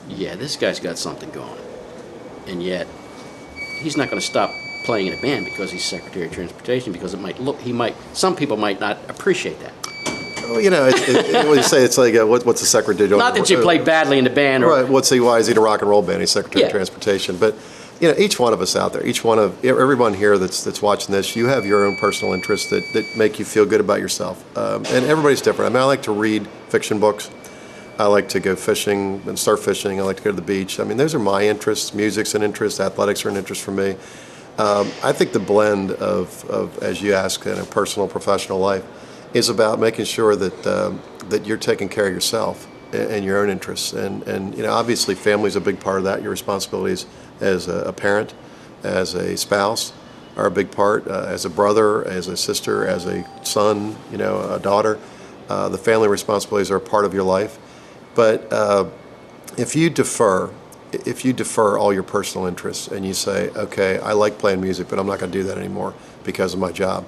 yeah, this guy's got something going. And yet, he's not going to stop playing in a band because he's Secretary of Transportation, because it might look, some people might not appreciate that. Well, you know, when you say it's like, what's a secretary doing? Not that you play badly in the band. Or, right, why is he in a rock and roll band? He's Secretary Yeah. of Transportation. But, you know, each one of us out there, everyone here that's watching this, you have your own personal interests that make you feel good about yourself. And everybody's different. I mean, I like to read fiction books. I like to go fishing and start fishing. I like to go to the beach. I mean, those are my interests. Music's an interest. Athletics are an interest for me. I think the blend of as you ask, in a personal, professional life is about making sure that you're taking care of yourself and your own interests. And you know, obviously, family's a big part of that. Your responsibilities as a parent, as a spouse, are a big part. As a brother, as a sister, as a son, you know, a daughter, the family responsibilities are a part of your life. But if you defer all your personal interests and you say, okay, I like playing music, but I'm not going to do that anymore because of my job,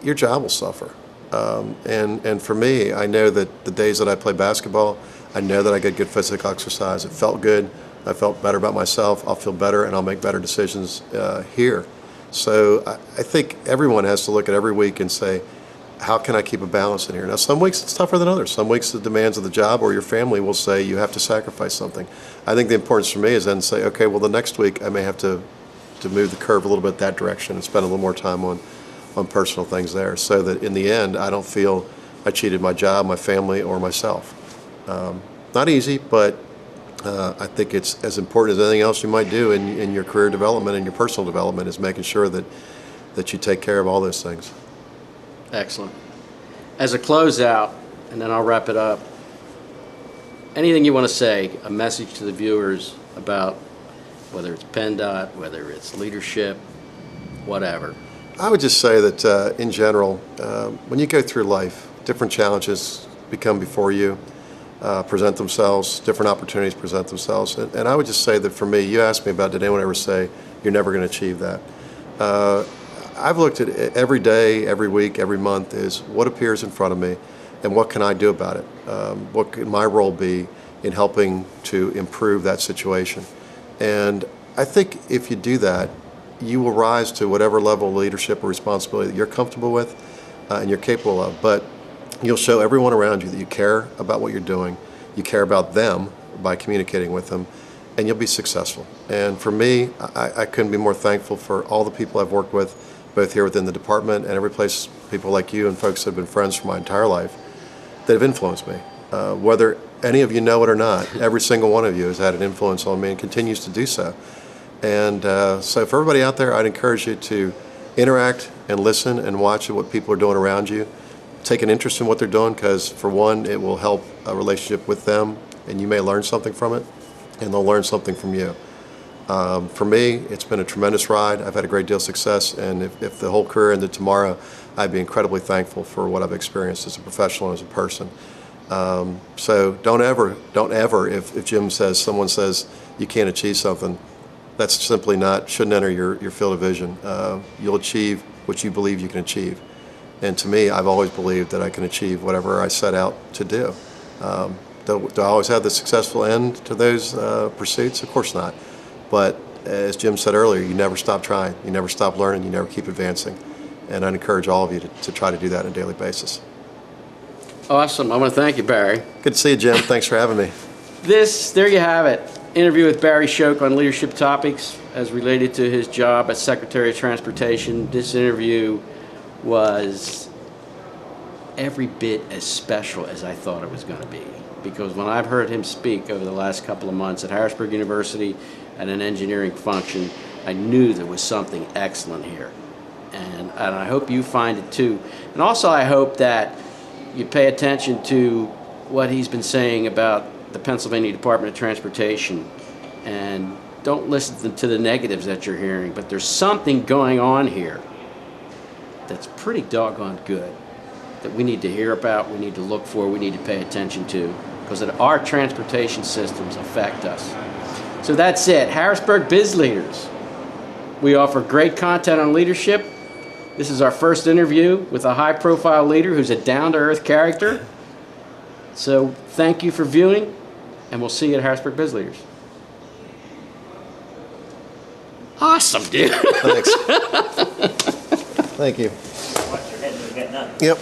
your job will suffer. And for me, I know that the days that I play basketball, I know that I get good physical exercise. It felt good. I felt better about myself. I'll feel better, and I'll make better decisions here. So I think everyone has to look at every week and say, how can I keep a balance in here? Now, some weeks it's tougher than others. Some weeks the demands of the job or your family will say you have to sacrifice something. I think the importance for me is then to say, okay, well, the next week I may have to move the curve a little bit that direction and spend a little more time on personal things there, so that in the end I don't feel I cheated my job, my family, or myself. Not easy, but I think it's as important as anything else you might do in your career development and your personal development, is making sure that you take care of all those things. Excellent. As a closeout, and then I'll wrap it up, anything you want to say, a message to the viewers about whether it's PADOT, whether it's leadership, whatever. I would just say that in general, when you go through life, different challenges become before you, present themselves, different opportunities present themselves. And I would just say that for me, you asked me about, did anyone ever say, you're never going to achieve that? I've looked at it every day, every week, every month, is what appears in front of me and what can I do about it? What can my role be in helping to improve that situation? And I think if you do that, you will rise to whatever level of leadership or responsibility that you're comfortable with and you're capable of. But you'll show everyone around you that you care about what you're doing, you care about them by communicating with them, and you'll be successful. And for me, I couldn't be more thankful for all the people I've worked with, both here within the department and every place, people like you and folks that have been friends for my entire life that have influenced me. Whether any of you know it or not, every single one of you has had an influence on me and continues to do so. And so for everybody out there, I'd encourage you to interact and listen and watch what people are doing around you. Take an interest in what they're doing, because for one, it will help a relationship with them, and you may learn something from it, and they'll learn something from you. For me, it's been a tremendous ride. I've had a great deal of success, and if the whole career ended tomorrow, I'd be incredibly thankful for what I've experienced as a professional and as a person. So don't ever, if Jim says, someone says you can't achieve something, that's simply shouldn't enter your field of vision. You'll achieve what you believe you can achieve. And to me, I've always believed that I can achieve whatever I set out to do. Do I always have the successful end to those pursuits? Of course not. But as Jim said earlier, you never stop trying, you never stop learning, you never keep advancing. And I'd encourage all of you to try to do that on a daily basis. Awesome. I want to thank you, Barry. Good to see you, Jim. Thanks for having me. There you have it. Interview with Barry Schoch on leadership topics as related to his job as Secretary of Transportation. This interview was every bit as special as I thought it was going to be, because when I've heard him speak over the last couple of months at Harrisburg University at an engineering function, I knew there was something excellent here. And I hope you find it too. And also I hope that you pay attention to what he's been saying about the Pennsylvania Department of Transportation, and don't listen to the negatives that you're hearing, but there's something going on here that's pretty doggone good that we need to hear about, we need to look for, we need to pay attention to, because our transportation systems affect us. So that's it. Harrisburg Biz Leaders. We offer great content on leadership. This is our first interview with a high-profile leader who's a down-to-earth character. So thank you for viewing. and we'll see you at Harrisburg Biz Leaders. Awesome, dude. Thanks. Thank you. Watch your head when you get done. Yep.